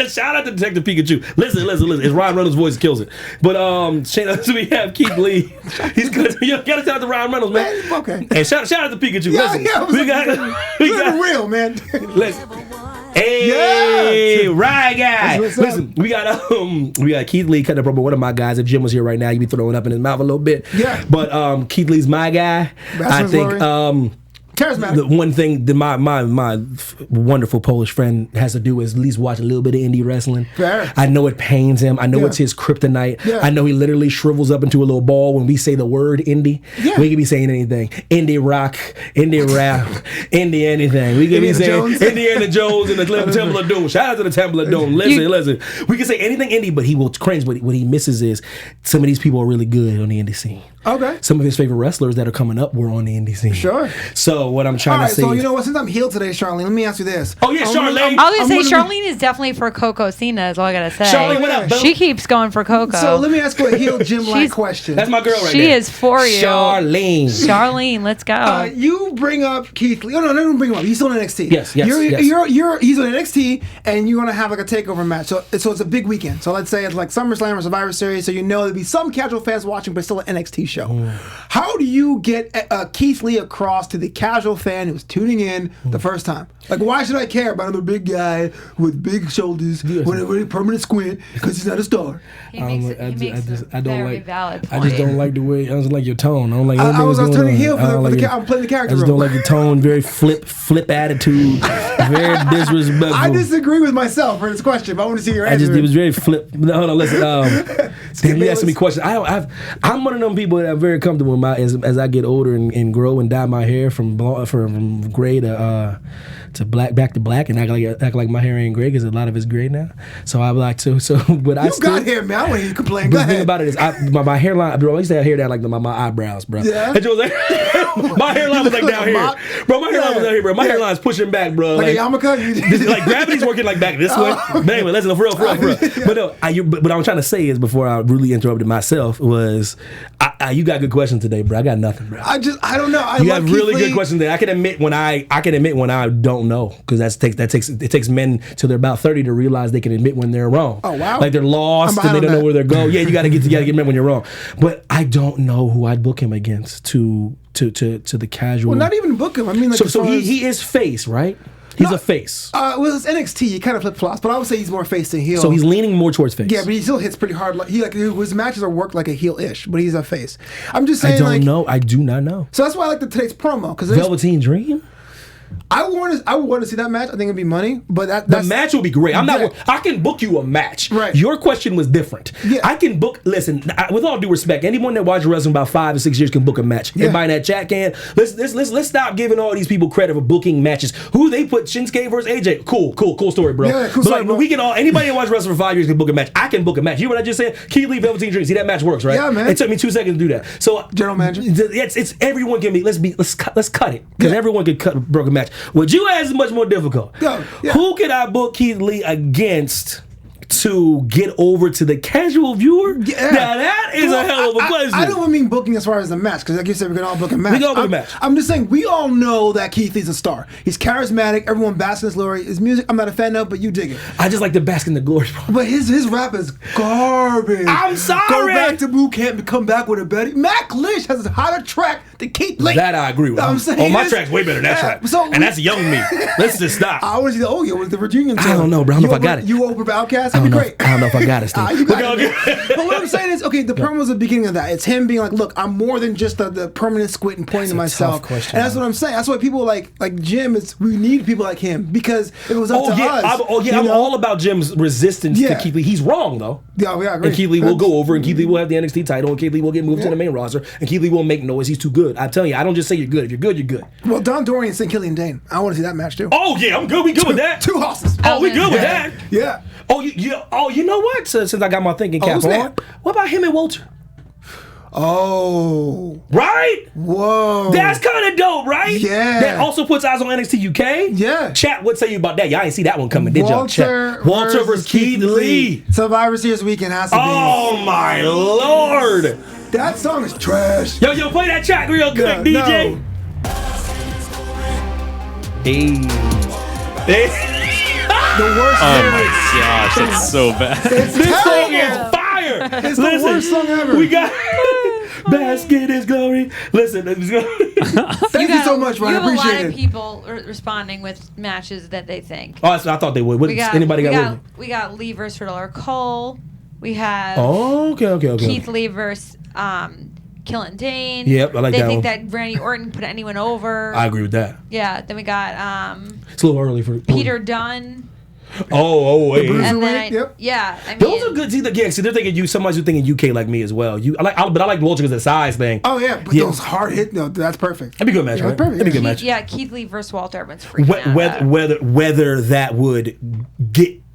Shout out to Detective Pikachu. Listen. It's Ryan Reynolds' voice kills it. But so we have Keith Lee. He's good. You gotta shout out to Ryan Reynolds, man. Man, okay. And shout out to Pikachu. Yeah, listen, yeah, we got real, man. listen. Hey, right guy. That's what's Listen, we got Keith Lee cutting up promo. One of my guys. If Jim was here right now, he'd be throwing up in his mouth a little bit. Yeah. But Keith Lee's my guy. I think. Charismatic. The one thing that my wonderful Polish friend has to do is at least watch a little bit of indie wrestling. Fair. I know it pains him. I know it's his kryptonite. Yeah. I know he literally shrivels up into a little ball when we say the word indie. Yeah. We could be saying anything. Indie rock, indie rap, indie anything. We could be saying Jones. Indiana Jones and the Temple of Doom. Shout out to the Temple of Doom. Listen. We can say anything indie, but he will cringe. What he misses is some of these people are really good on the indie scene. Okay. Some of his favorite wrestlers that are coming up were on the indie scene. Sure. So what I'm trying to say. So you know what? Since I'm healed today, Charlene, let me ask you this. Oh yeah, Charlene. I was gonna say Charlene is definitely for Coco Cena. Is all I gotta say. Charlene, what up, boo? She keeps going for Coco. So let me ask you a healed Jim-like question. That's my girl right there. She is for you, Charlene. Charlene, let's go. You bring up Keith Lee. Oh no, don't bring him up. He's still in NXT. Yes. He's on NXT, and you're gonna have like a takeover match. So it's a big weekend. So let's say it's like SummerSlam or Survivor Series. So you know there'll be some casual fans watching, but still an NXT show. How do you get Keith Lee across to the casual fan who's tuning in the first time? Like, why should I care about another big guy with big shoulders with a permanent squint because he's not a star? He makes a very valid point. I just don't like the way. I don't like your tone. I don't like. I was turning heel I'm playing the character. I just don't like your tone. Very flip attitude. Very disrespectful. I disagree with myself for this question, but I want to see your answer. It was very flip. No, hold on, listen. Damn, you asking me questions. I'm one of them people that I'm very comfortable with as I get older and grow and dye my hair from gray to black, back to black, and act like my hair ain't gray because a lot of it's gray now. So I like to. But I still got hair, man. I want to hear you complain. But the thing about it is, my hairline. Bro, I used to have hair down like my eyebrows, bro. Yeah. And was like, my hairline was like down here, bro. My hairline was down here, bro. My hairline's pushing back, bro. Like a yarmulke. Like gravity's working like back this way. But anyway, listen, for real. But no, what I'm trying to say is before I really interrupted myself was, you got good questions today, bro. I got nothing, bro. I don't know. You got really good questions today. I can admit when I don't know, because it takes men till they're about 30 to realize they can admit when they're wrong. Oh wow! Like they're lost and they don't know where they're going. Yeah, you got to admit when you're wrong. But I don't know who I'd book him against to the casual. Well, not even book him. I mean, like so he is face, right? He's a face. Well, it's NXT. He kind of flip flops, but I would say he's more face than heel. So he's leaning more towards face. Yeah, but he still hits pretty hard. His matches are worked like a heel-ish, but he's a face. I'm just saying. I don't know. I do not know. So that's why I like today's promo because Velveteen Dream. I would want to see that match. I think it'd be money, but the match will be great. I can book you a match. Right. Your question was different. Yeah. I can book. Listen, with all due respect, anyone that watches wrestling about 5 to 6 years can book a match. Yeah. Everybody in that chat can. Let's stop giving all these people credit for booking matches. Who they put Shinsuke versus AJ? Cool story, bro. Yeah, cool but story, bro. we can all anybody that watches wrestling for 5 years can book a match. I can book a match. You know what I just said? Keith Lee, Velveteen Dream. See that match works, right? Yeah, man. It took me 2 seconds to do that. So General manager. It's everyone can be. Let's cut it because everyone can cut a broken match. Would you ask much more difficult? Yeah. Who could I book Keith Lee against to get over to the casual viewer? Yeah. Now that is a hell of a question. I don't mean booking as far as the match, because like you said, we can all book a match. We can all book a match. I'm just saying, we all know that Keith Lee's a star. He's charismatic. Everyone basks in his glory. His music, I'm not a fan of, but you dig it. I just like to bask in the glory. But his rap is garbage. I'm sorry. Go back to boot camp and come back with a better. Mac Lynch has a hotter track than Keith Lee. That I agree with. I'm saying my track's way better than that track. And that's young me. Let's just stop. I want to see the with the Virginian song. I don't know, bro. I don't know if I got it. You open Outkast? That'd be great. I don't know if I got it, Steve. You got it. But what I'm saying is, okay, the promo was the beginning of that. It's him being like, look, I'm more than just the permanent squint and pointing to myself. Tough question, and that's what I'm saying. That's why people like Jim, we need people like him, because if it was up to us. I'm all about Jim's resistance to Keith Lee. He's wrong, though. Yeah, we agree. And Keith Lee will go over, and Keith Lee will have the NXT title, and Keith Lee will get moved to the main roster, and Keith Lee will make noise. He's too good. I'm telling you, I don't just say you're good. If you're good, you're good. Well, Don Dorian and Killian Dane. I want to see that match too. Oh yeah, I'm good. We good with that. Two horses. Oh, we good with that. Yeah. Oh, you know what? Since I got my thinking cap on, what about him and Walter? Oh. Right? Whoa. That's kind of dope, right? Yeah. That also puts eyes on NXT UK. Yeah. Chat, what say you about that? Y'all ain't see that one coming, did y'all? Walter versus Keith Lee. Survivor Series weekend has to be. Oh, my Lord. That song is trash. Yo, play that track real quick, DJ. No. Hey. The worst lyrics. Oh my gosh, that's so bad. It's this song terrible. is fire. It's the worst song ever. We got Bask in his glory. Listen, Thank you so much, man. I You have a appreciate lot of it. people responding with matches that they think. oh, I thought they would. What, anybody got? We got Lee versus Riddle or Cole. We have Oh, okay. Keith Lee versus Killing Dane. Yep, I like they that think one. that Randy Orton can put anyone over. I agree with that. Yeah. Then we got It's a little early for Peter Dunne. wait. And then Yep. I mean, Those are good. See, they're thinking you. Somebody's who thinking UK like me as well. But I like Walter because of the size thing. Oh yeah, but those hard hit, no, that's perfect. That'd be a good match, Yeah, right? perfect, That'd be a good yeah. match. Yeah, Keith Lee versus Walter Evans. Freaking out. Whether that would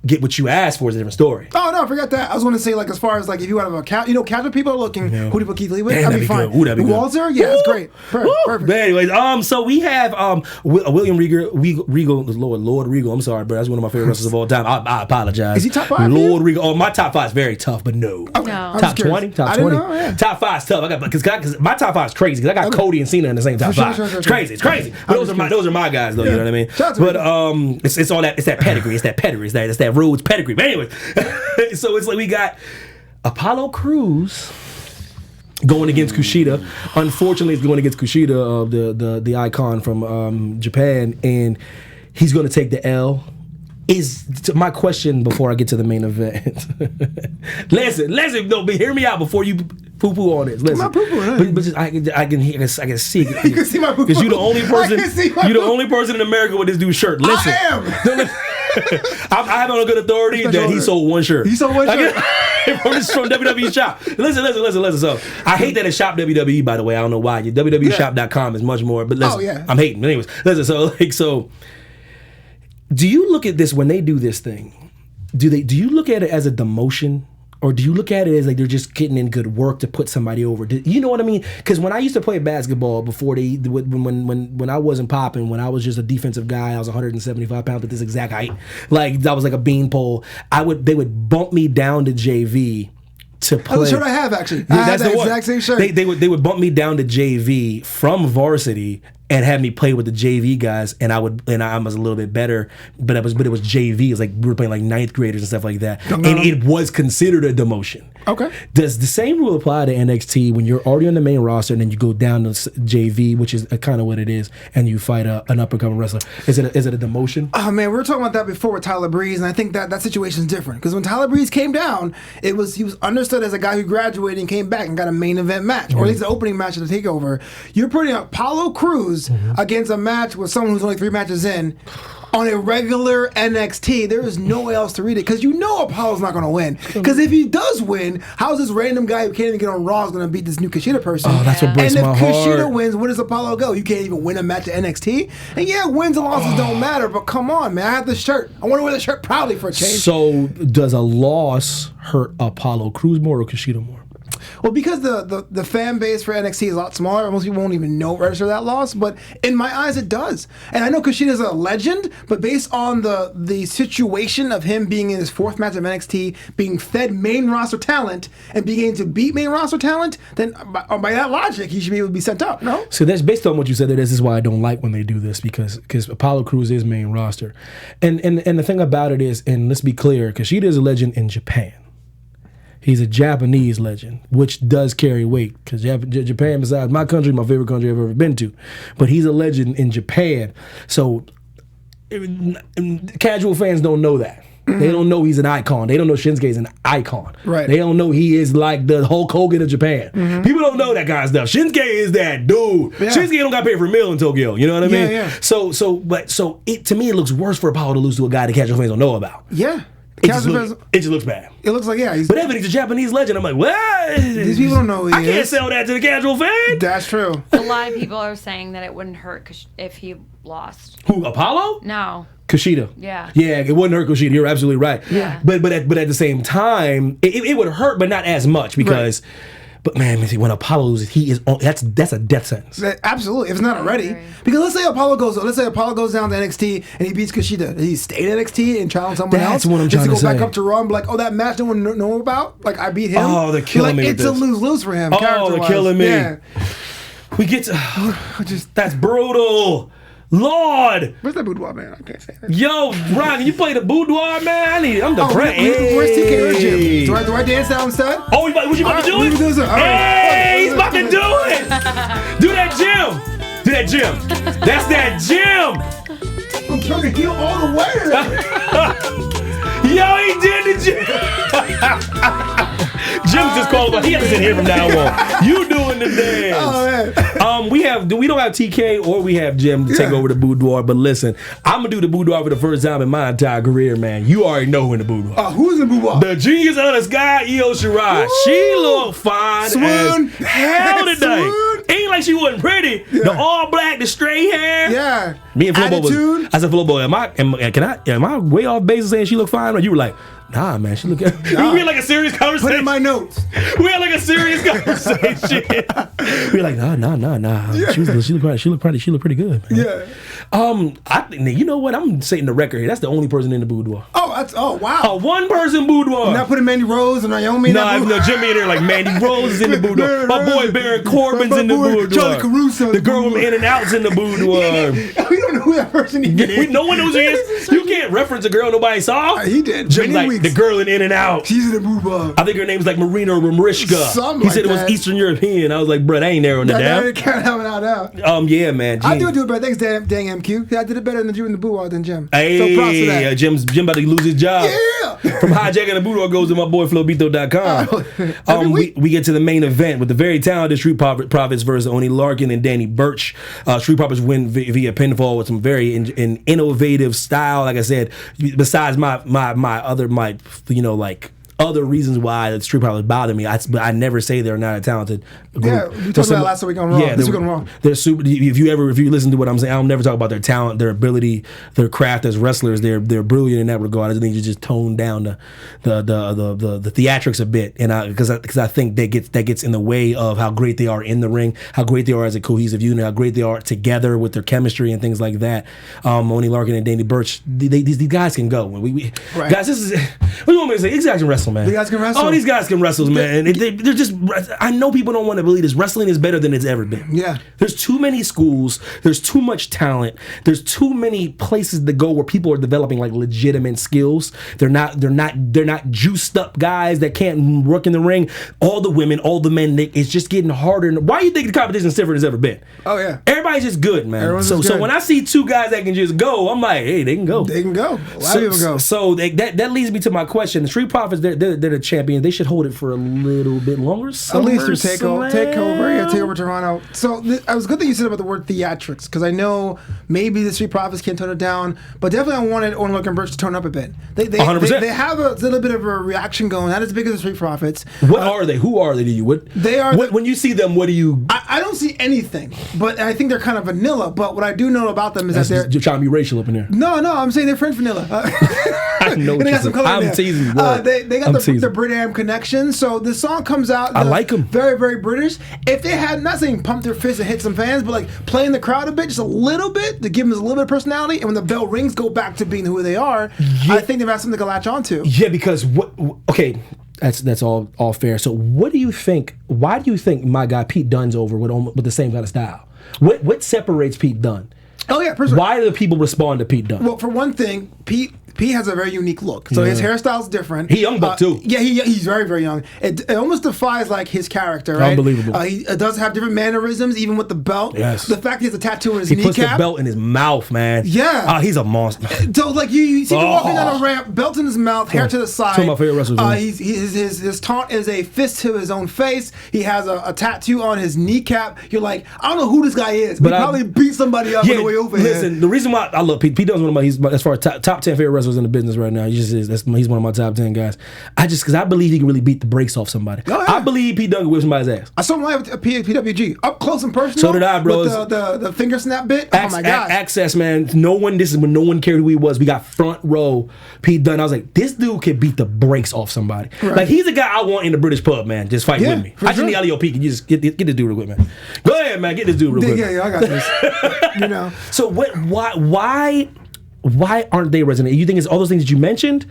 get what you asked for is a different story. Oh no, forget that. I was going to say, like, as far as like if you have a casual people are looking, who do you put Keith Lee with? Damn, That'd be fine. good. Ooh, that'd be good. Walter, yeah, that's great. Perfect. But anyways, so we have William Regal, Lord Regal. I'm sorry, bro. That's one of my favorite wrestlers of all time. I apologize. Is he top 5 Lord Regal. Oh, my top 5 is very tough, but no. Okay. No. I'm Top just curious. 20, top I didn't 20. know, yeah. Top 5 is tough. I got because my top 5 is crazy because I got Cody and Cena in the same top Sure, 5. sure, It's crazy. It's crazy. But those are my guys though. You know what I mean? Shout out to But Regal. it's all that. It's that pedigree. It's that Rhodes pedigree. But anyway, so it's like we got Apollo Crews going against Kushida. Unfortunately, it's going against Kushida, the icon from Japan, and he's going to take the L. Is my question before I get to the main event. listen, no, but hear me out before you poo-poo on it. Listen, I'm not poo-pooing, but just I can see it. You can see my poo-poo. Because you're the only person. I can see my You're the only person in America with this dude's shirt. Listen, I am. I have it on good authority that he sold one shirt. He sold one shirt. From WWE Shop. Listen. So I hate that it's Shop WWE, by the way. I don't know why. Your WWEshop.com is much more. But listen, Oh, yeah. I'm hating. But anyways, listen. So do you look at this when they do this thing? Do you look at it as a demotion? Or do you look at it as like they're just getting in good work to put somebody over? You know what I mean? Because when I used to play basketball before when I wasn't popping, when I was just a defensive guy, I was 175 pounds at this exact height. Like I was like a beanpole. They would bump me down to JV to play. That's the shirt I have actually. I have that exact same shirt. They would bump me down to JV from varsity and have me play with the JV guys, and I was a little bit better, but it was JV. It was like we were playing like ninth graders and stuff like that, and it was considered a demotion. Okay. Does the same rule apply to NXT when you're already on the main roster and then you go down to JV, which is kind of what it is, and you fight an up and coming wrestler? Is it a demotion? Oh man, we were talking about that before with Tyler Breeze, and I think that situation is different because when Tyler Breeze came down, he was understood as a guy who graduated and came back and got a main event match, or at least the opening match of the takeover. You're putting Apollo Crews against a match with someone who's only 3 matches in on a regular NXT. There is no way else to read it because you know Apollo's not going to win. Because if he does win, how's this random guy who can't even get on Raw is going to beat this new Kushida person? Oh, that's what breaks and if my Kushida heart. wins, where does Apollo go? You can't even win a match at NXT. And yeah, wins and losses don't matter, but come on, man. I have the shirt. I want to wear the shirt proudly for a change. So does a loss hurt Apollo Crews more or Kushida more? Well, because the fan base for NXT is a lot smaller, most people won't even register that loss. But in my eyes, it does. And I know Kushida's a legend, but based on the situation of him being in his 4th match of NXT, being fed main roster talent, and being able to beat main roster talent, then by that logic, he should be able to be sent up, no? So that's based on what you said. This is why I don't like when they do this because Apollo Crews is main roster, and the thing about it is, and let's be clear, Kushida is a legend in Japan. He's a Japanese legend, which does carry weight because Japan, besides my country, my favorite country I've ever been to, but he's a legend in Japan. So casual fans don't know that. They don't know he's an icon. They don't know Shinsuke is an icon. Right. They don't know he is like the Hulk Hogan of Japan. People don't know that kind of stuff. Shinsuke is that dude. Yeah. Shinsuke don't got paid for a meal in Tokyo. You know what I mean? Yeah. So to me, it looks worse for Apollo to lose to a guy that casual fans don't know about. Yeah. It just looks bad. It looks like, yeah. But Evan, he's a Japanese legend. I'm like, what? These people don't know who he I can't is. sell that to the casual fan. That's true. A lot of people are saying that it wouldn't hurt if he lost. Who, Apollo? No. Kushida. Yeah. Yeah, it wouldn't hurt Kushida. You're absolutely right. Yeah. But at the same time, it would hurt, but not as much because. Right. But man, when Apollo loses, he is on. That's a death sentence. Absolutely, if it's not already. Because let's say Apollo goes down to NXT and he beats Kushida. Does he stay in NXT and challenge someone else? That's what I'm trying to say. Does he go back up to Raw and be like, oh, that match no one know about? Like I beat him. Oh, they're killing me with It's this. a lose-lose for him. Oh, they're killing me. Yeah. We get to. That's brutal. Lord. Where's that boudoir, man? I can't say that. Yo, Ron, can you play the boudoir, man? I'm the friend. Where's TK or Jim? Do I dance now instead? Oh, what you about to do it? Hey, he's about to do it. Do that, Jim. Do that, Jim. That's that, Jim. I'm trying to heal all the way. Yo, he did the Jim. Jim's just called, but he has to sit here from now on. You doing the dance. Oh, man. We don't have TK or we have Jim to take over the boudoir, but listen, I'm gonna do the boudoir for the first time in my entire career, man. You already know who in the boudoir. Who's in the boudoir? The genius of the sky, Io Shirai. She looked fine Swoon. as hell today. Swoon. Ain't like she wasn't pretty. Yeah. The all black, the straight hair. Yeah. Me and Flobo Attitude. I said, Flobo, am I way off base saying she looked fine? Or you were like, nah, man, she looked. We had like a serious conversation. Put in my notes. We had like a serious conversation. We were like, nah. Yeah. She looked pretty good, man. Yeah. I think, you know what? I'm setting the record here. That's the only person in the boudoir. Oh, wow. A one-person boudoir. Not putting Mandy Rose and Naomi in that boudoir. No, Jimmy in there like Mandy Rose is in the boudoir. My boy Baron Corbin's My in the boy boudoir. Charlie Caruso. The girl from In and Out's in the boudoir. We don't know who that person is. No one knows who he is. You can't reference a girl nobody saw. He did. Jim's Many like weeks. the girl in In and Out. She's in the boudoir. I think her name's like Marina Ramrishka. Something He like said it was that. Eastern European. I was like, bro, that ain't narrowing it I down. can't have it out now. Yeah, man. I Jim. do it better. Thanks, dang MQ. Yeah, I did it better than you in the boudoir than Jim. Hey, so props to that. Jim about to lose his job. Yeah. From hijacking the boudoir goes to my boy Flobito.com. Every week. We get to the main event with the very talented Street Profits versus Oni Larkin and Danny Burch. Street Profits win via pinfall with some very innovative style. Like I said, besides my other reasons why the Street Profits bother me, I never say they're not a talented group. Yeah, we talked about last week on Raw. Yeah, this week on Raw. They're super. If you listen to what I'm saying, I'll never talk about their talent, their ability, their craft as wrestlers. They're brilliant in that regard. I just think you just tone down the theatrics a bit, and because I think that gets in the way of how great they are in the ring, how great they are as a cohesive unit, how great they are together with their chemistry and things like that. Oni Larkin and Danny Burch, these guys can go. Right. Guys, this is what do you want me to say? These guys can wrestle, man. These guys can wrestle. Oh, these guys can wrestle, man. They're just. I know people don't want to believe this. Wrestling is better than it's ever been. Yeah. There's too many schools. There's too much talent. There's too many places to go where people are developing like legitimate skills. They're not juiced up guys that can't work in the ring. All the women, all the men. It's just getting harder. Why do you think the competition is different as ever been? Oh yeah. Everybody's just good, man. Everyone's just So good. when I see two guys that can just go, I'm like, hey, they can go. They can go. A lot of people go. So that leads me to my question. The Street Profits, they're the champions. They should hold it for a little bit longer. At least through takeover Toronto. So it was a good thing you said about the word theatrics, because I know maybe the Street Profits can't tone it down, but definitely I wanted Oni Larkin and Burch to tone up a bit. They 100%. They have a little bit of a reaction going, not as big as the Street Profits. What are they? Who are they to you? They are. When you see them, what do you? I don't see anything, but I think they're kind of vanilla. But what I do know about them is that they're. You're trying to be racial up in there. No, I'm saying they're French vanilla. I know. They got some color in I'm there. teasing you. They got the Brit-Am connection. So the song comes out. I like them. Very, very British. If they had, not saying pump their fists and hit some fans, but like playing the crowd a bit, just a little bit, to give them a little bit of personality, and when the bell rings, go back to being who they are. Yeah. I think they've had something to latch onto. Yeah, because okay, that's all fair. So what do you think? Why do you think my guy Pete Dunne's over with the same kind of style? What separates Pete Dunne? Oh yeah, personally. Why do the people respond to Pete Dunne? Well, for one thing, Pete has a very unique look. So his hairstyle's different. He young buck too. Yeah, he's very, very young. It almost defies like his character, right? Unbelievable. He does have different mannerisms, even with the belt. Yes. The fact he has a tattoo on his He kneecap. puts the belt in his mouth, man. Yeah. He's a monster. So like you see him walking down a ramp, belt in his mouth, hair to the side. Some of my favorite wrestlers, man. His taunt is a fist to his own face. He has a tattoo on his kneecap. You're like, I don't know who this guy is, but he probably beat somebody up on the way over here. Listen, the reason why I love Pete Dunne's one of my, as far as top 10 favorite wrestlers in the business right now. He just is. He's one of my top 10 guys. Because I believe he can really beat the brakes off somebody. Oh, yeah. I believe Pete Dunne can whip somebody's ass. I saw him live at PWG, up close and personal. So did I, bro. With the finger snap bit. Oh my god! Access, man. This is when no one cared who he was. We got front row Pete Dunne. I was like, this dude can beat the brakes off somebody. Right. Like he's a guy I want in the British pub, man. Just fight with me. I just need Alley-O-P. Can you just get this dude real quick, man? Go ahead, man. Get this dude real quick. Yeah, I got this. So why? why aren't they resonating? You think it's all those things that you mentioned?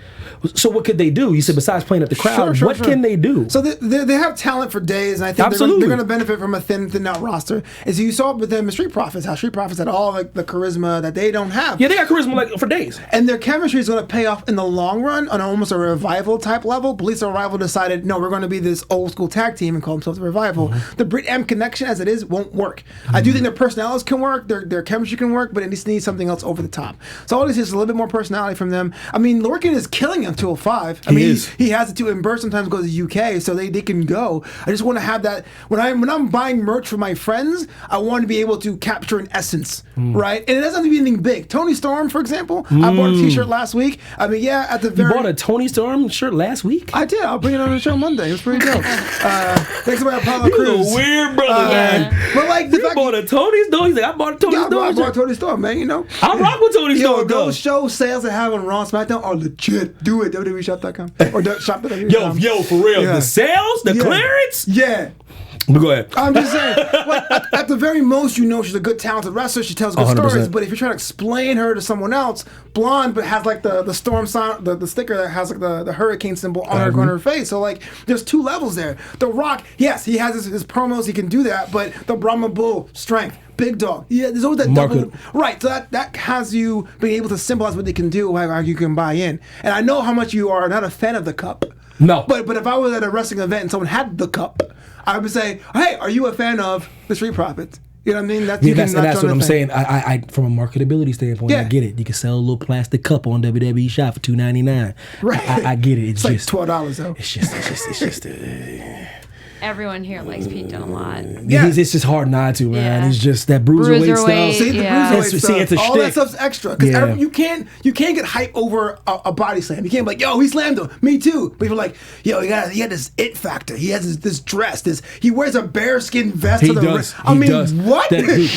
So what could they do? You said besides playing up the crowd, what can they do? So they have talent for days, and I think they're going to benefit from a thin out roster. As you saw with them, Street Profits, how Street Profits had all like the charisma that they don't have. Yeah, they got charisma like for days, and their chemistry is going to pay off in the long run on almost a revival type level. Police Revival decided, no, we're going to be this old school tag team and call themselves the Revival. The Brit M connection as it is won't work. I do think their personalities can work, their chemistry can work, but it needs something else over the top. So all this is a little bit more personality from them. I mean, Lorcan is killing him 205. He has it too, and Burt sometimes goes to UK, so they can go. I just want to have that when I'm buying merch for my friends. I want to be able to capture an essence, right? And it doesn't have to be anything big. Tony Storm, for example, I bought a T-shirt last week. I mean, yeah, at the very. You bought a Tony Storm shirt last week? I did. I'll bring it on the show Monday. It was pretty dope. Thanks to my Apollo Crews. You're a weird brother, man. But like you bought a Tony Storm. He's like, I bought a Tony Storm. I bought Tony Storm, man. You know, I rock with Tony Storm. Those show sales they have on Raw, SmackDown are legit. Do it. WWEshop.com or shop.WWE. Yo, for real. The sales, the clearance. Yeah. But go ahead. I'm just saying, at the very most, she's a good, talented wrestler. She tells good 100%. stories. But if you're trying to explain her to someone else, blonde, but has like the storm sign, the sticker that has like the hurricane symbol on her face. So like, there's two levels there. The Rock, yes, he has his promos, he can do that. But the Brahma Bull, strength. Big dog. Yeah, there's always that double. Right, so that has you being able to symbolize what they can do, how you can buy in. And I know how much you are not a fan of the cup. No. But if I was at a wrestling event and someone had the cup, I would say, hey, are you a fan of the Street Profits? You know what I mean? That's what I'm saying. I from a marketability standpoint, I get it. You can sell a little plastic cup on WWE Shop for $2.99. Right. I get it. It's like $12 though. It's just Everyone here likes Pete Dunne a lot. Yeah, it's just hard not to, man. Yeah. It's just that bruiserweight stuff. See, the bruiserweight stuff. It's a all shtick. that stuff's extra because you can't get hype over a body slam. You can't be like, yo, he slammed him. Me too. But people are like, yo, he had this it factor. He has this dress. He wears a bearskin vest. He does. I mean, what? He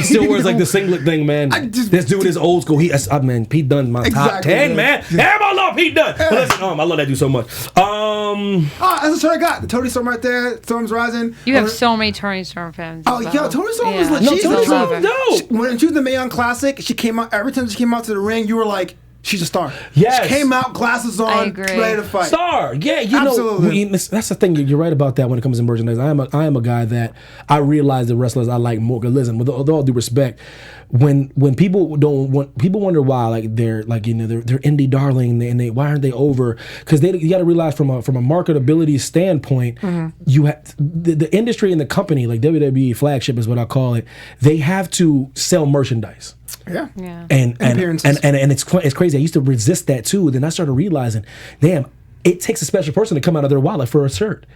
still wears like the singlet thing, man. This dude is old school. Pete Dunne's my top 10, man. Everybody love Pete Dunne. But listen, I love that dude so much. That's the shirt I got. The Tony Storm right there. Storm's Rising. You have so many Tony Storm fans. Oh, yeah, Tony Storm was like, Tony Storm was dope. When she was the Mae Young Classic, she came out, every time she came out to the ring, you were like, she's a star. Yes. She came out, glasses on, ready to fight. Star. Yeah, Absolutely. That's the thing. You're right about that when it comes to merchandise. I am a guy that I realize the wrestlers I like more. Listen, with all due respect, when people wonder why they're indie darling and why aren't they over? Because you got to realize from a marketability standpoint, you have the industry and the company like WWE flagship is what I call it. They have to sell merchandise. Yeah. And it's crazy. I used to resist that too. Then I started realizing, damn, it takes a special person to come out of their wallet for a shirt.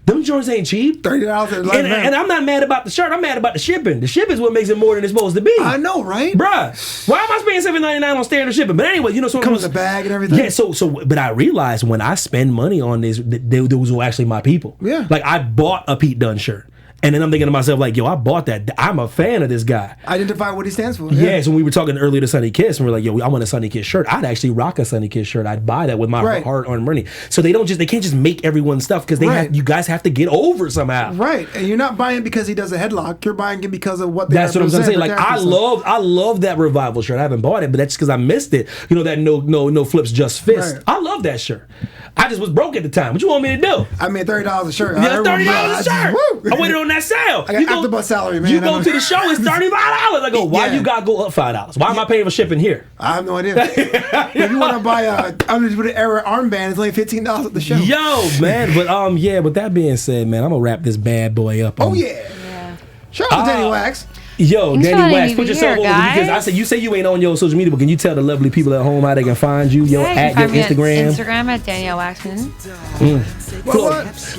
Them joints ain't cheap. $30. And I'm not mad about the shirt. I'm mad about the shipping. The shipping is what makes it more than it's supposed to be. I know, right? Bruh, why am I spending $7.99 on standard shipping? But anyway, so it comes with a bag and everything. Yeah, but I realized when I spend money on this, those were actually my people. Yeah. Like I bought a Pete Dunne shirt. And then I'm thinking to myself, like, yo, I bought that. I'm a fan of this guy. Identify what he stands for. Yeah, so when we were talking earlier to Sonny Kiss, and we're like, yo, I want a Sonny Kiss shirt. I'd actually rock a Sonny Kiss shirt. I'd buy that with my hard-earned money. So they can't just make everyone's stuff because you guys have to get over somehow. Right, and you're not buying it because he does a headlock. You're buying it because of what they That's what I'm saying. Like I love that Revival shirt. I haven't bought it, but that's because I missed it. You know that no flips just fist. Right. I love that shirt. I just was broke at the time. What you want me to do? I mean, $30 a shirt. Yeah, $30 a shirt. I waited on that sale. I got AfterBuzz salary, man. You go to the show, it's $35. I go, why you gotta go up $5? Why am I paying for shipping here? I have no idea. If you want to buy a Undisputed Era armband, it's only $15 at the show. Yo, man, but with that being said, man, I'm gonna wrap this bad boy up. Oh yeah. Shout out to Danny Wax. Yo, Thanks Danny Wax, put here, yourself over because you say you ain't on your social media, but can you tell the lovely people at home how they can find you? At your Instagram. Instagram at Danielle Waxman.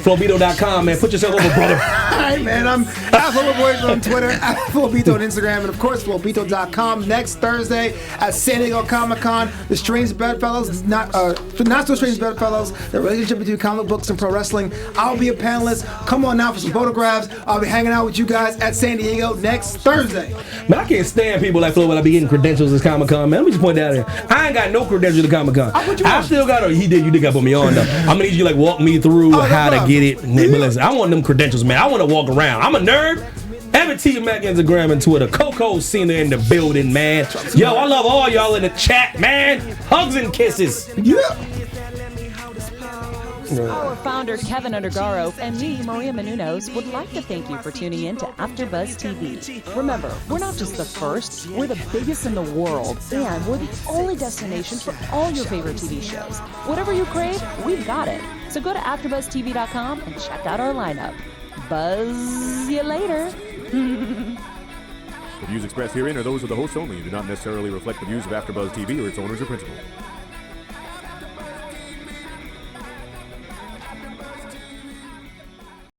Flowbito.com, man. Put yourself over, brother. All right, man. I'm Flowboys on Twitter, Flowbito on Instagram, and of course, Flowbito.com next Thursday at San Diego Comic-Con. The Strange Bedfellows, not so Strange Bedfellows, the relationship between comic books and pro wrestling. I'll be a panelist. Come on now for some photographs. I'll be hanging out with you guys at San Diego next Thursday. Man, I can't stand people like Flo when I be getting credentials at Comic-Con, man. Let me just point that out. I ain't got no credentials at Comic-Con. I still got you did got to put me on though. I'm gonna need you to walk me through how to get it. But listen, I want them credentials, man. I want to walk around. I'm a nerd. Emmy T, Mac, Instagram, and Twitter. Coco Cena in the building, man. Yo, I love all y'all in the chat, man. Hugs and kisses. Yeah. Our founder, Keven Undergaro, and me, Maria Menounos, would like to thank you for tuning in to AfterBuzz TV. Remember, we're not just the first, we're the biggest in the world, and we're the only destination for all your favorite TV shows. Whatever you crave, we've got it. So go to AfterBuzzTV.com and check out our lineup. Buzz you later. The views expressed herein are those of the hosts only and do not necessarily reflect the views of AfterBuzz TV or its owners or principals.